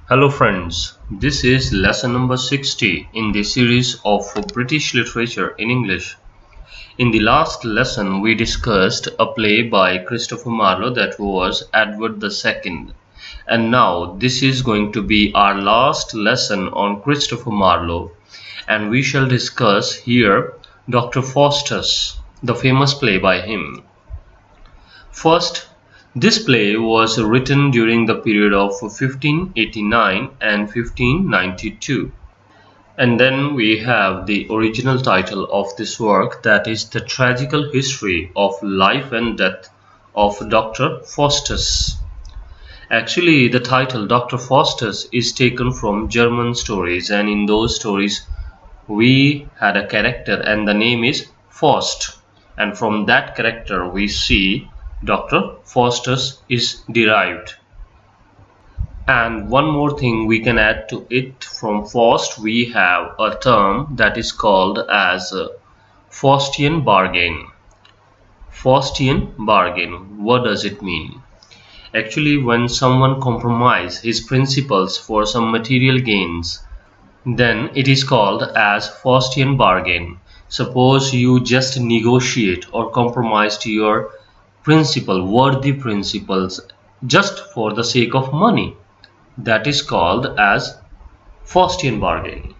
Hello friends, this is lesson number 60 in the series of British literature in English. In the last lesson we discussed a play by Christopher Marlowe that was Edward II. And now this is going to be our last lesson on Christopher Marlowe, and we shall discuss here Dr. Faustus, the famous play by him. First, this play was written during the period of 1589 and 1592. And then we have the original title of this work, that is The Tragical History of Life and Death of Dr. Faustus. Actually, the title Dr. Faustus is taken from German stories, and in those stories we had a character and the name is Faust, and from that character we see Dr. Faustus is derived. And one more thing we can add to it, from Faust we have a term that is called as Faustian bargain. Faustian bargain, what does it mean? Actually, when someone compromises his principles for some material gains, then it is called as Faustian bargain. Suppose you just negotiate or compromise to your worthy principles just for the sake of money. That is called as Faustian bargain.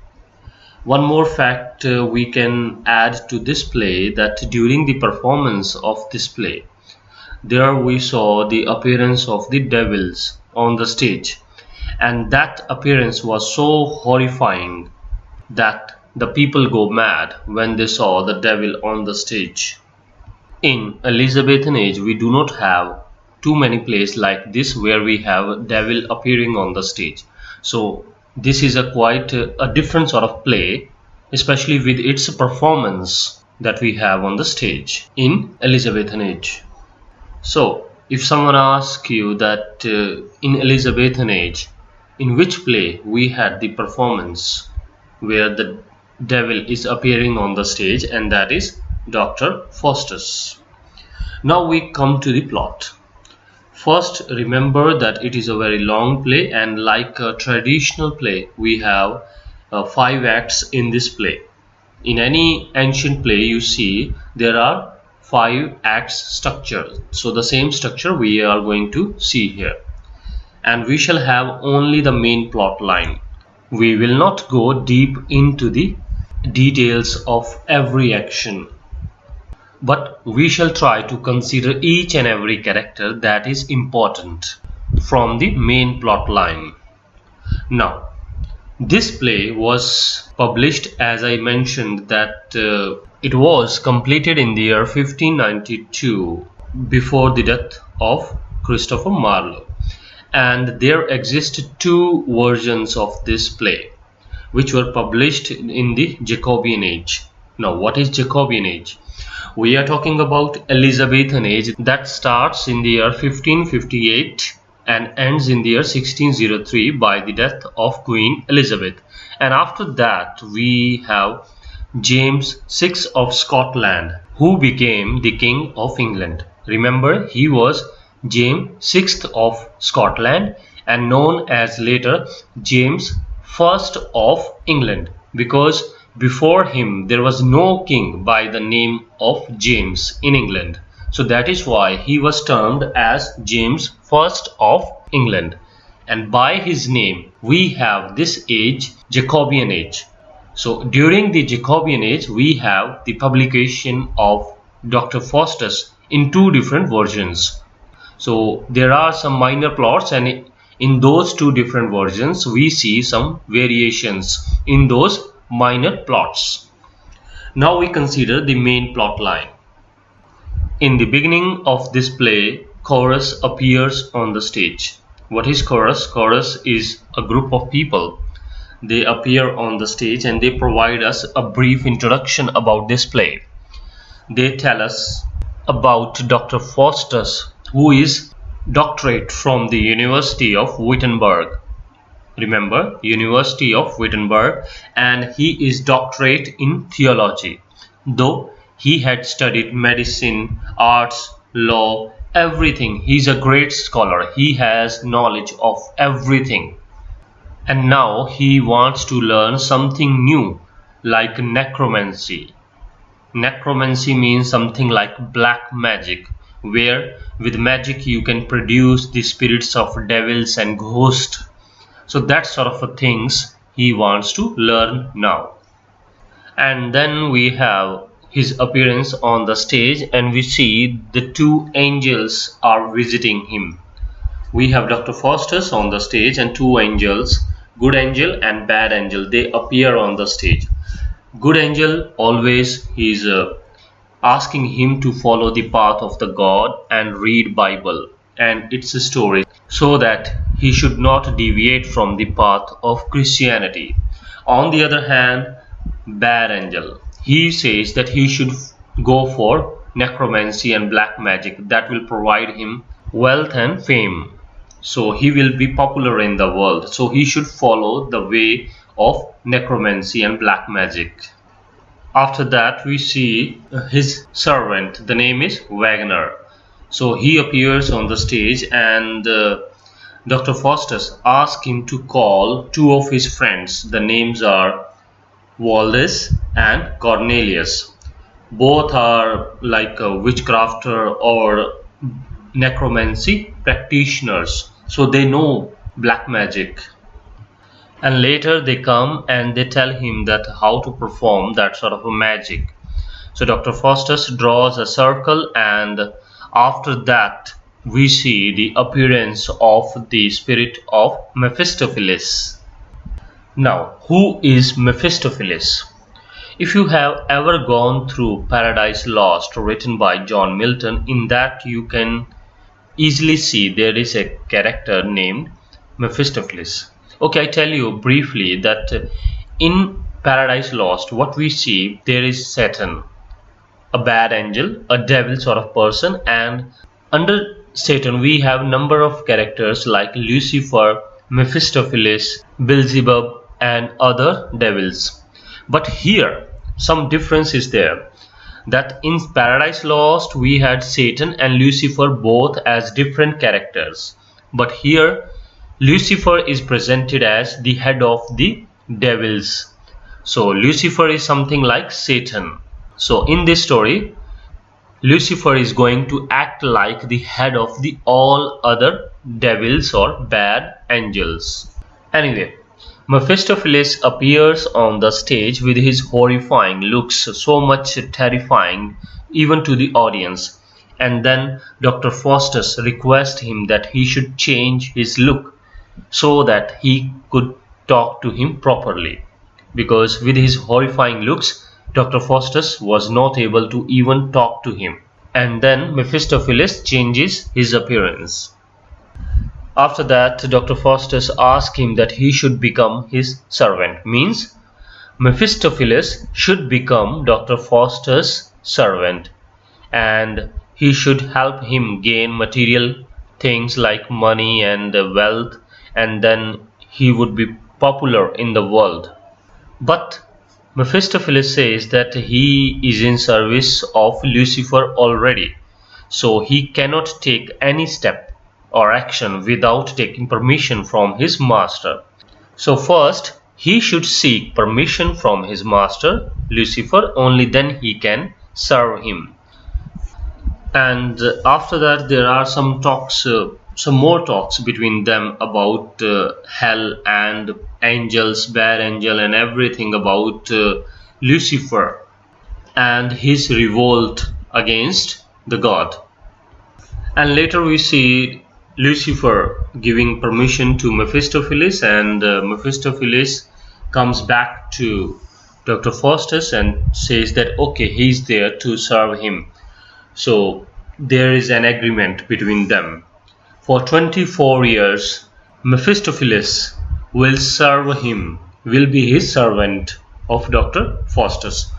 One more fact we can add to this play, that during the performance of this play, there we saw the appearance of the devils on the stage, and that appearance was so horrifying that the people go mad when they saw the devil on the stage. In Elizabethan age, we do not have too many plays like this where we have devil appearing on the stage. So this is quite a different sort of play, especially with its performance that we have on the stage in Elizabethan age. So if someone asks you that in Elizabethan age, in which play we had the performance where the devil is appearing on the stage, and that is Dr. Faustus. Now we come to the plot. First, remember that it is a very long play, and like a traditional play, we have 5 acts in this play. In any ancient play you see there are 5 acts structure. So the same structure we are going to see here. And we shall have only the main plot line. We will not go deep into the details of every action, but we shall try to consider each and every character that is important from the main plot line. Now, this play was published, as I mentioned, that it was completed in the year 1592, before the death of Christopher Marlowe. And there exist 2 versions of this play which were published in the Jacobean age. Now, what is Jacobean age? We are talking about Elizabethan age that starts in the year 1558 and ends in the year 1603 by the death of Queen Elizabeth. And after that we have James VI of Scotland, who became the King of England. Remember, he was James VI of Scotland and known as later James I of England, because before him there was no king by the name of James in England. So that is why he was termed as James I of England, and by his name we have this age, Jacobean age. So during the Jacobean age we have the publication of Dr. Faustus in 2 different versions. So there are some minor plots, and in those 2 different versions we see some variations in those minor plots. Now we consider the main plot line. In the beginning of this play, chorus appears on the stage. What is chorus? Chorus is a group of people. They appear on the stage and they provide us a brief introduction about this play. They tell us about Dr. Faustus, who is doctorate from the University of Wittenberg. Remember, University of Wittenberg, and he is doctorate in theology, though he had studied medicine, arts, law, everything. He's a great scholar. He has knowledge of everything. And now he wants to learn something new, like necromancy. Necromancy means something like black magic, where with magic you can produce the spirits of devils and ghosts. So that sort of things he wants to learn now. And then we have his appearance on the stage, and we see the two angels are visiting him. We have Dr. Faustus on the stage and two angels, good angel and bad angel. They appear on the stage. Good angel always is asking him to follow the path of the God and read Bible and its story, so that he should not deviate from the path of Christianity. On the other hand, bad angel, he says that he should go for necromancy and black magic, that will provide him wealth and fame. So he will be popular in the world. So he should follow the way of necromancy and black magic. After that, we see his servant. The name is Wagner. So he appears on the stage, and Dr. Faustus asks him to call two of his friends. The names are Valdez and Cornelius. Both are like a witchcrafter or necromancy practitioners, so they know black magic. And later they come and they tell him that how to perform that sort of a magic. So Dr. Faustus draws a circle, and after that we see the appearance of the spirit of Mephistopheles. Now, who is Mephistopheles? If you have ever gone through Paradise Lost, written by John Milton, in that you can easily see there is a character named Mephistopheles. Okay, I tell you briefly that in Paradise Lost, what we see, there is Satan, a bad angel, a devil sort of person, and under Satan we have number of characters like Lucifer, Mephistopheles, Beelzebub, and other devils. But here some difference is there, that in Paradise Lost we had Satan and Lucifer both as different characters, but here Lucifer is presented as the head of the devils. So Lucifer is something like Satan. So in this story, Lucifer is going to act like the head of the all other devils or bad angels. Anyway, Mephistopheles appears on the stage with his horrifying looks, so much terrifying even to the audience. And then Dr. Faustus requests him that he should change his look so that he could talk to him properly. Because with his horrifying looks, Dr. Faustus was not able to even talk to him. And then Mephistopheles changes his appearance. After that, Dr. Faustus asks him that he should become his servant. Means Mephistopheles should become Dr. Faustus' servant, and he should help him gain material things like money and wealth, and then he would be popular in the world. But Mephistopheles says that he is in service of Lucifer already, so he cannot take any step or action without taking permission from his master. So first he should seek permission from his master Lucifer, only then he can serve him. And after that there are some more talks between them about hell and angels, bad angel, and everything about Lucifer and his revolt against the God. And later we see Lucifer giving permission to Mephistopheles, and Mephistopheles comes back to Dr. Faustus and says that okay, he's there to serve him. So there is an agreement between them. For 24 years Mephistopheles will serve him, will be his servant of Dr. Faustus,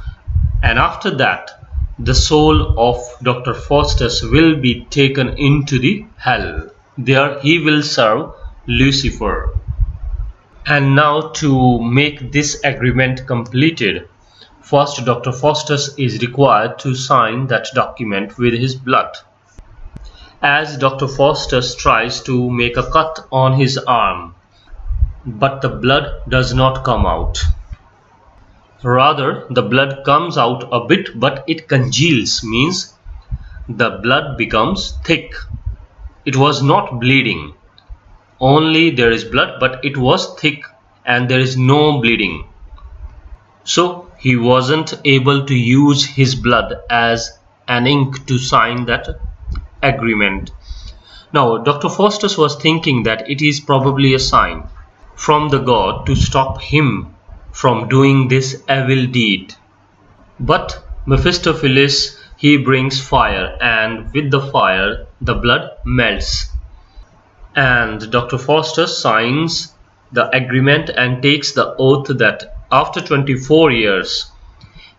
and after that the soul of Dr. Faustus will be taken into the hell. There he will serve Lucifer. And now to make this agreement completed, first Dr. Faustus is required to sign that document with his blood. As Dr. Faustus tries to make a cut on his arm, but the blood does not come out. Rather, the blood comes out a bit, but it congeals, means the blood becomes thick. It was not bleeding. Only there is blood, but it was thick and there is no bleeding. So he wasn't able to use his blood as an ink to sign that agreement. Now, Dr. Faustus was thinking that it is probably a sign from the god to stop him from doing this evil deed. But Mephistopheles, he brings fire, and with the fire the blood melts. And Dr. Faustus signs the agreement and takes the oath that after 24 years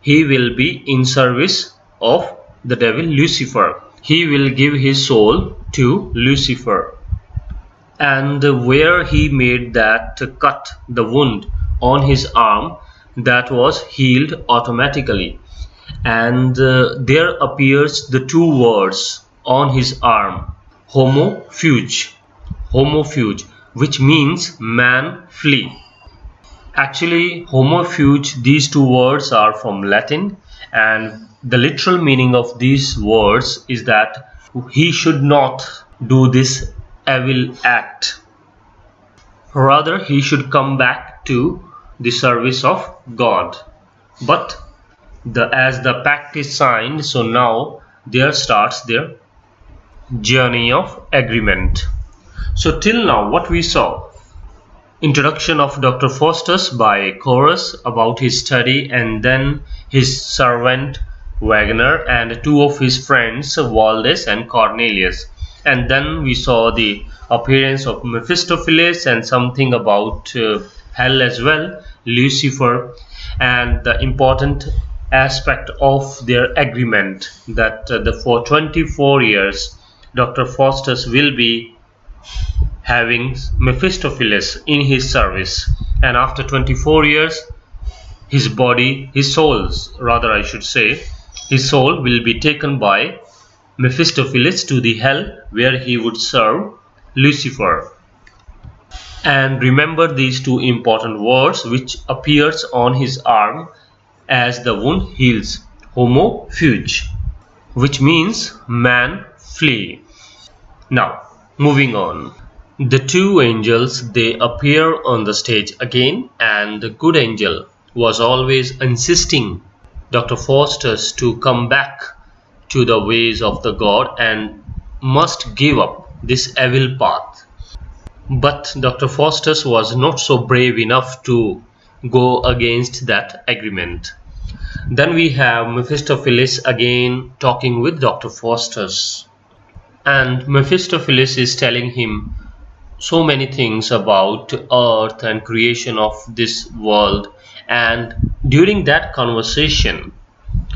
he will be in service of the devil Lucifer. He will give his soul to Lucifer. And where he made that cut, the wound on his arm, that was healed automatically. And there appears the two words on his arm, homofuge, which means man flee. Actually, homofuge, these two words are from Latin, and the literal meaning of these words is that he should not do this evil act. Rather, he should come back to the service of God. But as the pact is signed, so now there starts their journey of agreement. So till now what we saw: introduction of Dr. Faustus by Chorus about his study, and then his servant Wagner and two of his friends Valdes and Cornelius. And then we saw the appearance of Mephistopheles and something about hell as well, Lucifer, and the important aspect of their agreement that for 24 years Dr. Faustus will be having Mephistopheles in his service, and after 24 years his soul will be taken by Mephistopheles to the hell, where he would serve Lucifer. And remember these two important words which appears on his arm as the wound heals: homofuge, which means man flee. Now moving on, the two angels, they appear on the stage again, and the good angel was always insisting Dr. Faustus to come back to the ways of the god and must give up this evil path. But Dr. Faustus was not so brave enough to go against that agreement. Then we have Mephistopheles again talking with Dr. Faustus, and Mephistopheles is telling him so many things about earth and creation of this world. And during that conversation,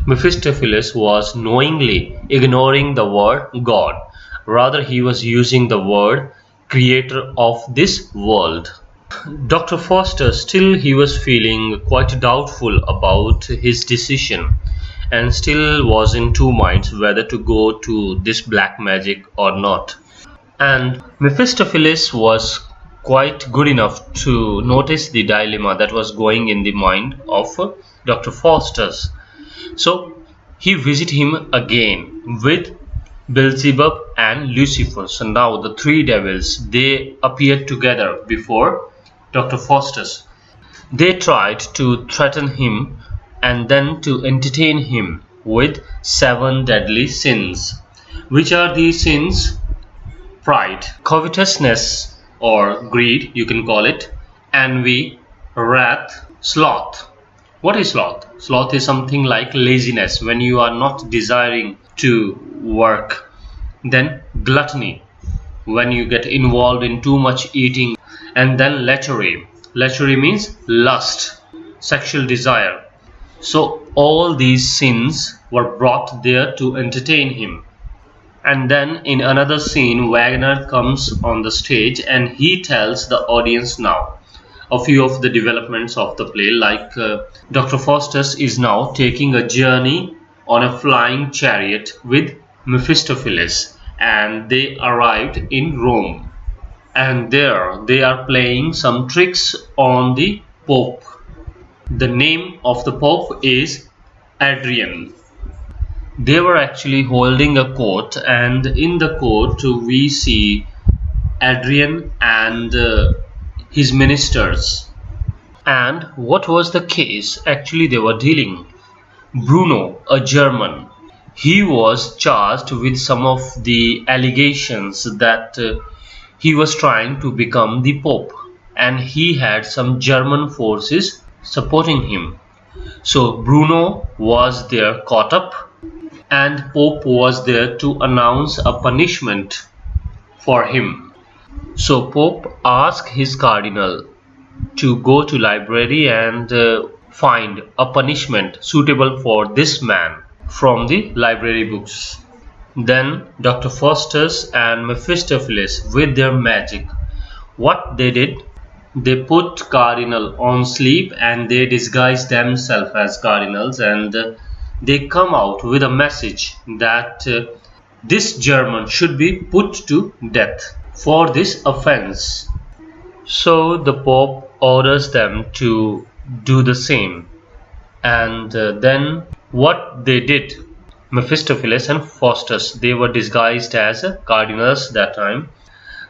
Mephistopheles was knowingly ignoring the word God. Rather, he was using the word creator of this world. Dr. Faustus, still he was feeling quite doubtful about his decision, and still was in two minds whether to go to this black magic or not. And Mephistopheles was quite good enough to notice the dilemma that was going in the mind of Dr. Faustus. So he visited him again with Beelzebub and Lucifer. So now the three devils, they appeared together before Dr. Faustus. They tried to threaten him and then to entertain him with 7 deadly sins. Which are these sins? Pride, covetousness or greed, you can call it, envy, wrath, sloth. What is sloth? Sloth is something like laziness, when you are not desiring to work. Then gluttony, when you get involved in too much eating. And then lechery. Lechery means lust, sexual desire. So all these sins were brought there to entertain him. And then in another scene, Wagner comes on the stage and he tells the audience now a few of the developments of the play, like Dr. Faustus is now taking a journey on a flying chariot with Mephistopheles, and they arrived in Rome. and there they are playing some tricks on the Pope. The name of the Pope is Adrian. They were actually holding a court, and in the court we see Adrian and his ministers. And what was the case actually they were dealing? Bruno, a German, he was charged with some of the allegations that he was trying to become the Pope, and he had some German forces supporting him. So Bruno was there caught up, and Pope was there to announce a punishment for him. So Pope asked his cardinal to go to library and find a punishment suitable for this man from the library books. Then Dr. Faustus and Mephistopheles, with their magic, what they did, they put cardinal on sleep and they disguised themselves as cardinals, and they come out with a message that this German should be put to death for this offense. So the Pope orders them to do the same, and then what they did, Mephistopheles and Faustus, they were disguised as cardinals that time.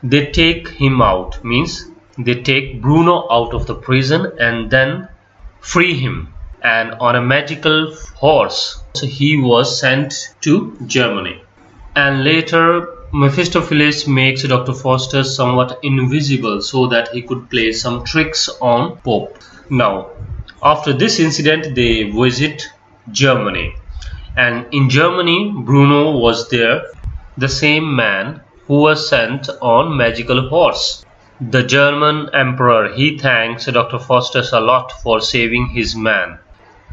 They take him out, means they take Bruno out of the prison and then free him, and on a magical horse so he was sent to Germany. And later Mephistopheles makes Dr. Faustus somewhat invisible so that he could play some tricks on Pope. Now, after this incident, they visit Germany, and in Germany Bruno was there, the same man who was sent on magical horse. The German emperor, he thanks Dr. Faustus a lot for saving his man,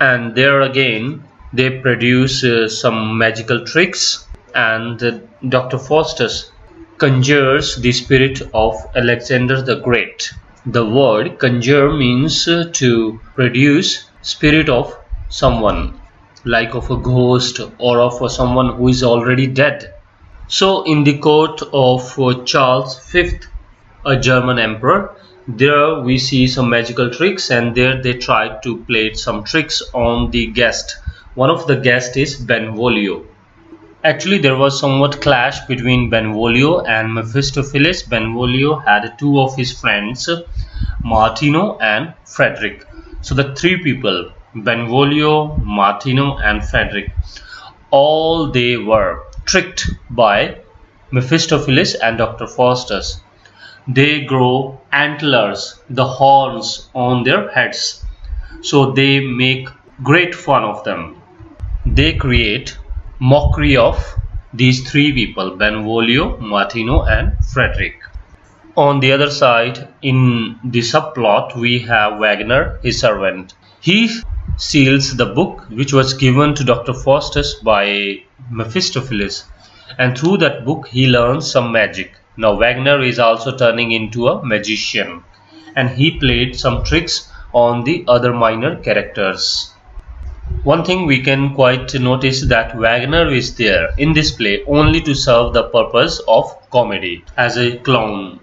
and there again they produce some magical tricks, and Dr. Faustus conjures the spirit of Alexander the Great. The word conjure means to produce spirit of someone, like of a ghost or of someone who is already dead. So in the court of Charles V, a German emperor, there we see some magical tricks, and there they tried to play some tricks on the guest. One of the guests is Benvolio. Actually, there was somewhat clash between Benvolio and Mephistopheles. Benvolio had two of his friends, Martino and Frederick. So the three people, Benvolio, Martino and Frederick, all they were tricked by Mephistopheles and Dr. Faustus. They grow antlers, the horns on their heads, so they make great fun of them. They create mockery of these three people, Benvolio, Martino and Frederick. On the other side, in the subplot, we have Wagner, his servant. He seals the book which was given to Dr. Faustus by Mephistopheles, and through that book he learns some magic. Now Wagner is also turning into a magician, and he played some tricks on the other minor characters. One thing we can quite notice that Wagner is there in this play only to serve the purpose of comedy as a clown.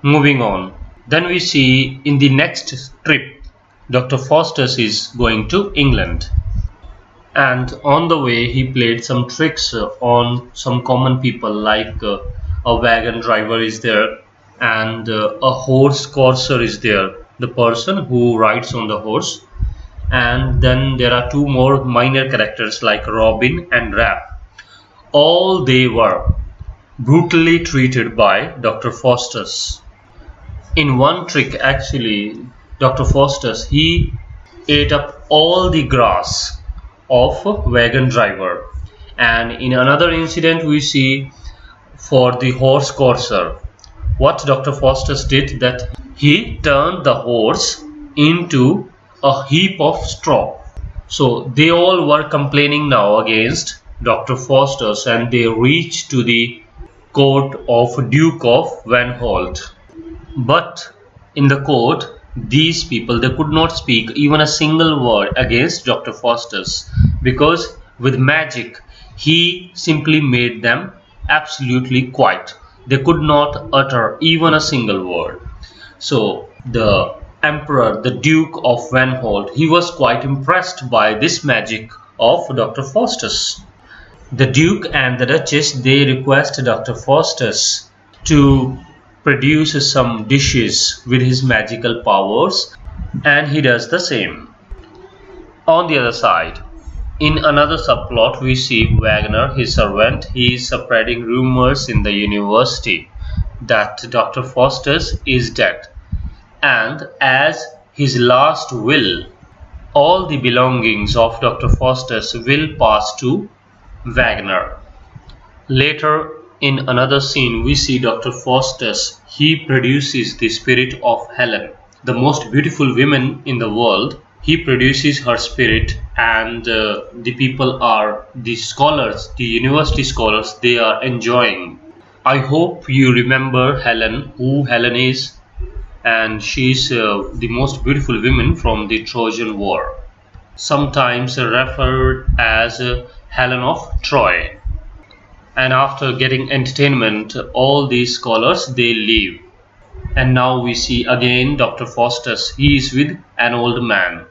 Moving on, then we see in the next trip Dr. Faustus is going to England, and on the way he played some tricks on some common people, like a wagon driver is there, and a horse courser is there, the person who rides on the horse, and then there are two more minor characters like Robin and Rap. All they were brutally treated by Dr. Faustus. In one trick actually, Dr. Faustus, he ate up all the grass of a wagon driver, and in another incident we see for the horse courser, what Dr. Faustus did, that he turned the horse into a heap of straw. So they all were complaining now against Dr. Faustus, and they reached to the court of Duke of Vanholt. But in the court, these people, they could not speak even a single word against Dr. Faustus, because with magic he simply made them absolutely quiet. They could not utter even a single word. So the emperor, the Duke of Vanholt, he was quite impressed by this magic of Dr. Faustus. The Duke and the Duchess, they request Dr. Faustus to produce some dishes with his magical powers, and he does the same. On the other side, in another subplot, we see Wagner, his servant. He is spreading rumors in the university that Dr. Faustus is dead, and as his last will, all the belongings of Dr. Faustus will pass to Wagner. Later, in another scene, we see Dr. Faustus. He produces the spirit of Helen, the most beautiful woman in the world. He produces her spirit, and the people are, the scholars, the university scholars, they are enjoying. I hope you remember Helen, who Helen is, and she is the most beautiful woman from the Trojan War, sometimes referred as Helen of Troy. And after getting entertainment, all these scholars, they leave. And now we see again Dr. Faustus. He is with an old man.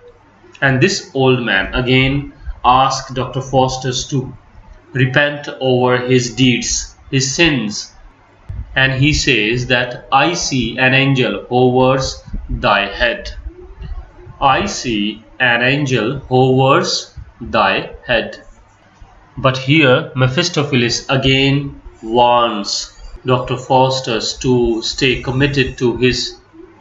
And this old man again asks Dr. Faustus to repent over his deeds, his sins. And he says that I see an angel hovers thy head. I see an angel hovers thy head. But here Mephistopheles again warns Dr. Faustus to stay committed to his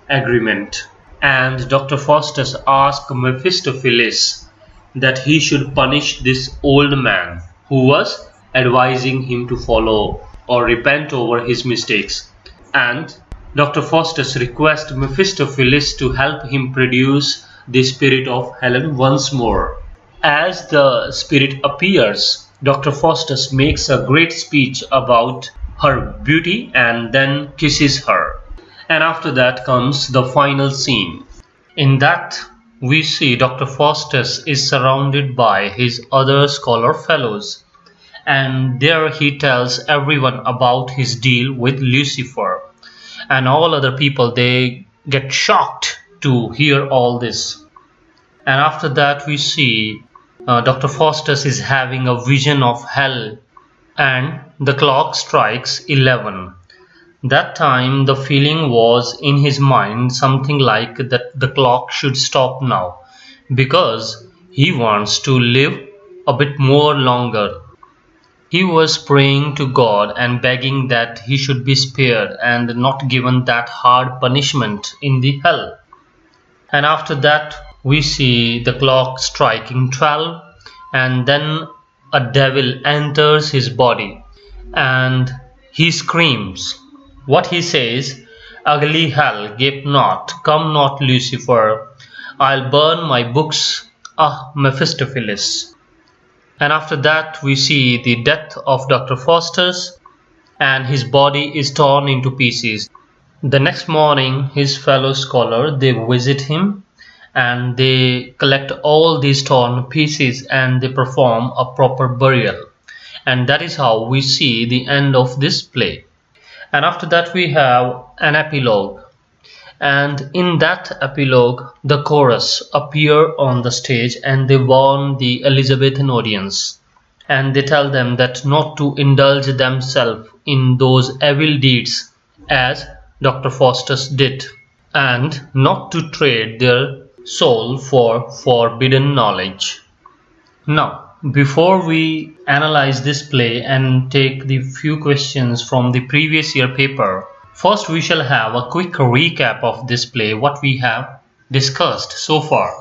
agreement. And Dr. Faustus asks Mephistopheles that he should punish this old man who was advising him to follow or repent over his mistakes. And Dr. Faustus requests Mephistopheles to help him produce the spirit of Helen once more. As the spirit appears, Dr. Faustus makes a great speech about her beauty and then kisses her. And after that comes the final scene. In that, we see Dr. Faustus is surrounded by his other scholar fellows, and there he tells everyone about his deal with Lucifer, and all other people, they get shocked to hear all this. And after that we see Dr. Faustus is having a vision of hell, and the clock strikes 11. That time the feeling was in his mind something like that the clock should stop now, because he wants to live a bit more longer. He was praying to God and begging that he should be spared and not given that hard punishment in the hell. And after that we see the clock striking 12, and then a devil enters his body and he screams. What he says, ugly hell, gape not, come not Lucifer, I'll burn my books, ah Mephistopheles. And after that we see the death of Dr. Faustus, and his body is torn into pieces. The next morning his fellow scholar, they visit him and they collect all these torn pieces and they perform a proper burial. And that is how we see the end of this play. And after that we have an epilogue, and in that epilogue the chorus appear on the stage and they warn the Elizabethan audience, and they tell them that not to indulge themselves in those evil deeds as Dr. Faustus did, and not to trade their soul for forbidden knowledge. Now, before we analyze this play and take the few questions from the previous year paper, first we shall have a quick recap of this play, what we have discussed so far.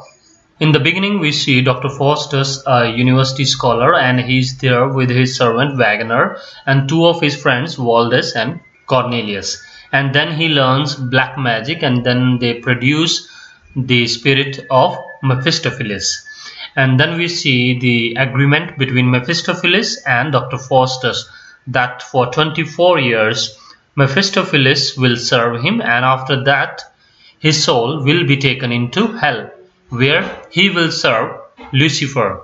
In the beginning we see Dr. Faustus, a university scholar, and he's there with his servant Wagner and two of his friends, Valdez and Cornelius. And then he learns black magic, and then they produce the spirit of Mephistopheles. And then we see the agreement between Mephistopheles and Dr. Faustus that for 24 years Mephistopheles will serve him, and after that his soul will be taken into hell, where he will serve Lucifer.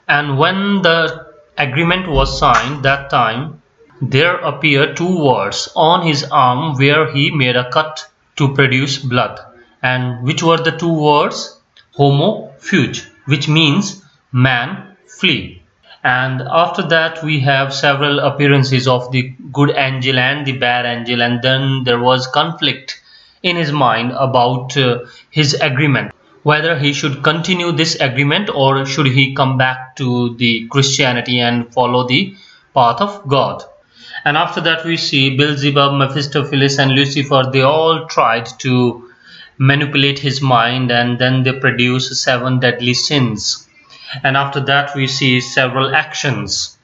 And when the agreement was signed, that time there appear two words on his arm where he made a cut to produce blood. And which were the two words? Homo fuge, which means man flee. And after that we have several appearances of the good angel and the bad angel, and then there was conflict in his mind about his agreement, whether he should continue this agreement or should he come back to the Christianity and follow the path of God. And after that we see Beelzebub, Mephistopheles and Lucifer, they all tried to manipulate his mind, and then they produce 7 deadly sins. And after that we see several actions.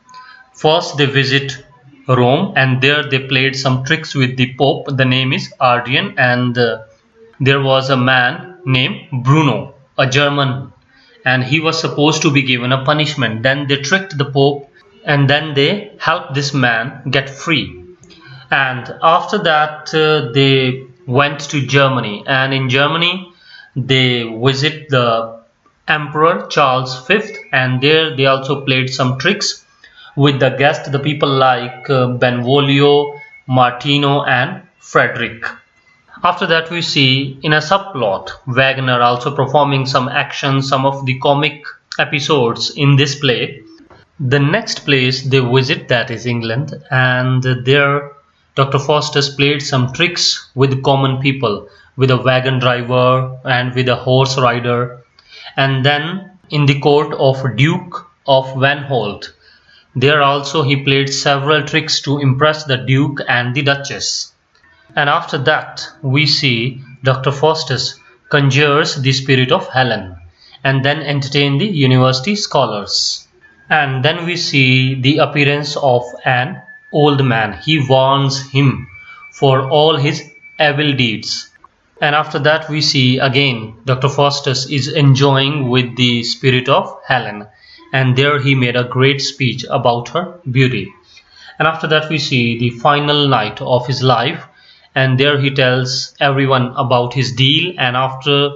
First they visit Rome, and there they played some tricks with the Pope. The name is Adrian, and there was a man named Bruno, a German, and he was supposed to be given a punishment. Then they tricked the Pope, and then they helped this man get free. And after that they went to Germany, and in Germany they visit the Emperor Charles V, and there they also played some tricks with the guests, the people like Benvolio, Martino and Frederick. After that we see in a subplot Wagner also performing some action, some of the comic episodes in this play. The next place they visit, that is England, and there Dr. Faustus played some tricks with common people, with a wagon driver and with a horse rider. And then in the court of Duke of Vanholt, there also he played several tricks to impress the Duke and the Duchess. And after that we see Dr. Faustus conjures the spirit of Helen and then entertain the university scholars. And then we see the appearance of an old man. He warns him for all his evil deeds. And after that we see again Dr. Faustus is enjoying with the spirit of Helen, and there he made a great speech about her beauty. And after that we see the final night of his life, and there he tells everyone about his deal. And after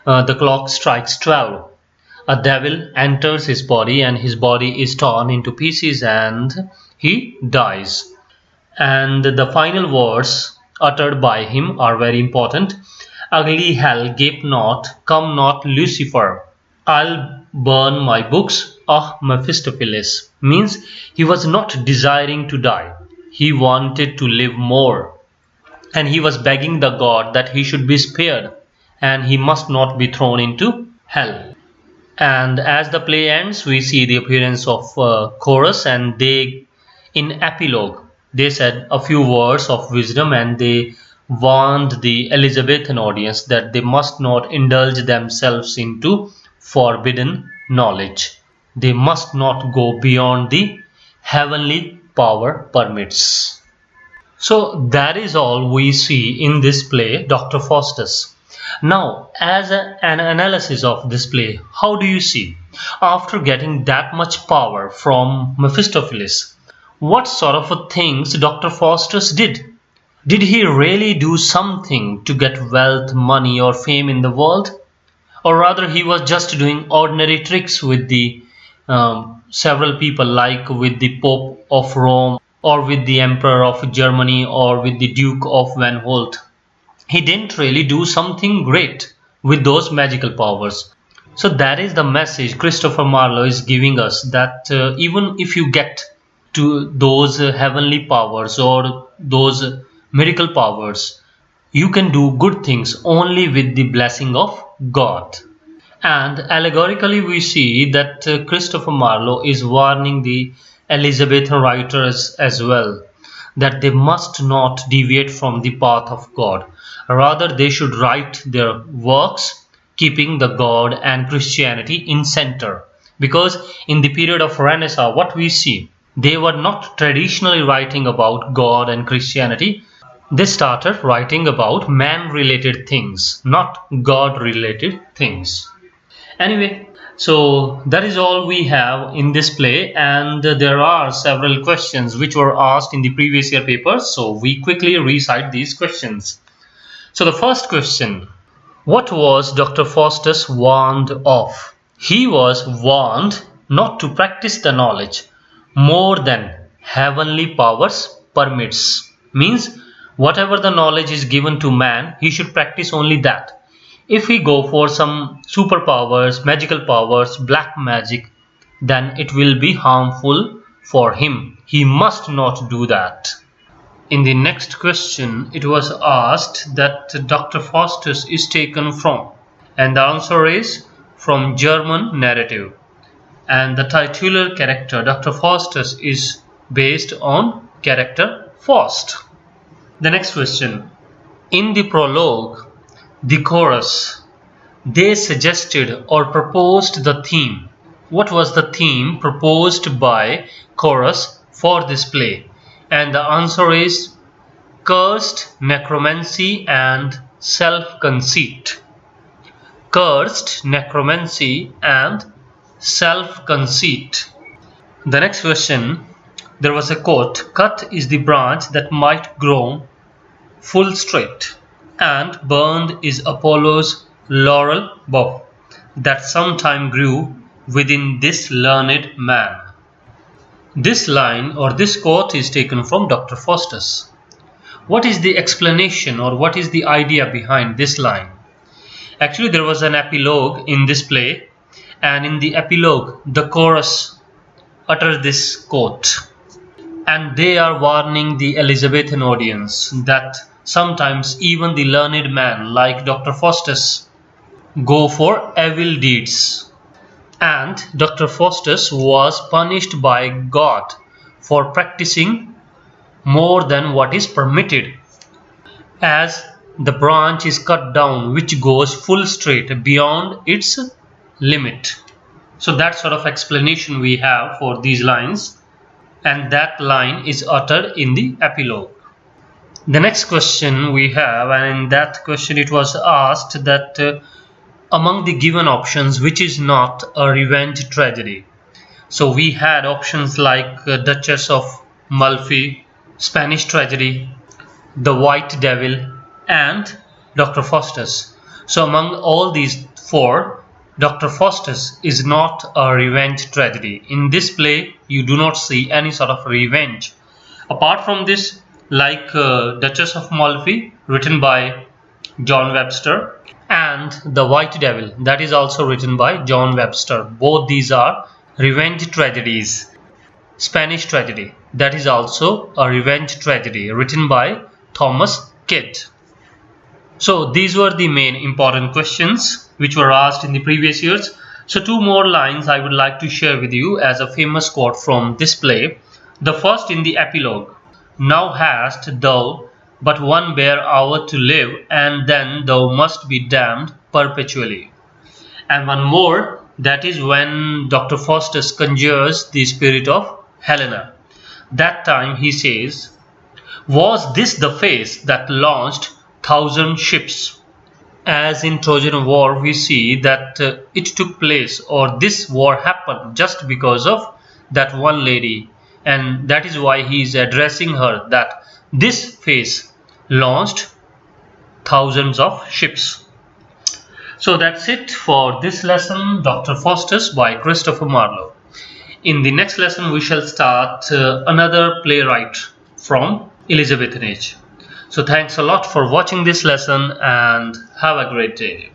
the clock strikes 12, a devil enters his body, and his body is torn into pieces and he dies. And the final words uttered by him are very important. Ugly hell, gape not, come not Lucifer, I'll burn my books. Ah, Mephistopheles, means he was not desiring to die. He wanted to live more, and he was begging the God that he should be spared and he must not be thrown into hell. And as the play ends we see the appearance of chorus, and they in epilogue they said a few words of wisdom, and they warned the Elizabethan audience that they must not indulge themselves into forbidden knowledge. They must not go beyond the heavenly power permits. So that is all we see in this play, Dr. Faustus. Now, as an analysis of this play, how do you see? After getting that much power from Mephistopheles, what sort of things Dr. Faustus did? Did he really do something to get wealth, money or fame in the world? Or rather he was just doing ordinary tricks with the several people, like with the Pope of Rome or with the Emperor of Germany or with the Duke of Vanholt. He didn't really do something great with those magical powers. So that is the message Christopher Marlowe is giving us, that even if you get to those heavenly powers or those miracle powers, you can do good things only with the blessing of God. And allegorically we see that Christopher Marlowe is warning the Elizabethan writers as well, that they must not deviate from the path of God. Rather they should write their works keeping the God and Christianity in center. Because in the period of Renaissance, what we see, they were not traditionally writing about God and Christianity. They started writing about man-related things, not God-related things. Anyway, so that is all we have in this play, and there are several questions which were asked in the previous year papers, so we quickly recite these questions. So the first question, what was Dr. Faustus warned of? He was warned not to practice the knowledge more than heavenly powers permits. Means whatever the knowledge is given to man, he should practice only that. If he go for some superpowers, magical powers, black magic, then it will be harmful for him. He must not do that. In the next question, it was asked that Dr. Faustus is taken from, and the answer is from German narrative. And the titular character Dr. Faustus is based on character Faust. The next question. In the prologue, the chorus, they suggested or proposed the theme. What was the theme proposed by chorus for this play? And the answer is cursed necromancy and self-conceit. Cursed necromancy and self-conceit. The next question, there was a quote, cut is the branch that might grow full straight, and burned is Apollo's laurel bough that sometime grew within this learned man. This line or this quote is taken from Dr. Faustus. What is the explanation or what is the idea behind this line? Actually, there was an epilogue in this play, and in the epilogue, the chorus utter this quote. And they are warning the Elizabethan audience that sometimes even the learned man like Dr. Faustus go for evil deeds. And Dr. Faustus was punished by God for practicing more than what is permitted, as the branch is cut down which goes full straight beyond its limit. So that sort of explanation we have for these lines, and that line is uttered in the epilogue. The next question we have, and in that question it was asked that among the given options, which is not a revenge tragedy? So we had options like Duchess of Malfi, Spanish Tragedy, The White Devil, and Dr. Faustus. So among all these four, Dr. Faustus is not a revenge tragedy. In this play, you do not see any sort of revenge. Apart from this, like Duchess of Malfi, written by John Webster, and The White Devil, that is also written by John Webster. Both these are revenge tragedies. Spanish Tragedy, that is also a revenge tragedy written by Thomas Kidd. So these were the main important questions which were asked in the previous years. So two more lines I would like to share with you as a famous quote from this play. The first in the epilogue, now hast thou but one bare hour to live, and then thou must be damned perpetually. And one more, that is when Dr. Faustus conjures the spirit of Helena. That time he says, was this the face that launched 1,000 ships? As in Trojan War, we see that it took place, or this war happened just because of that one lady, and that is why he is addressing her, that this face launched thousands of ships. So that's it for this lesson, Dr. Faustus by Christopher Marlowe. In the next lesson we shall start another playwright from Elizabethan age. So thanks a lot for watching this lesson and have a great day.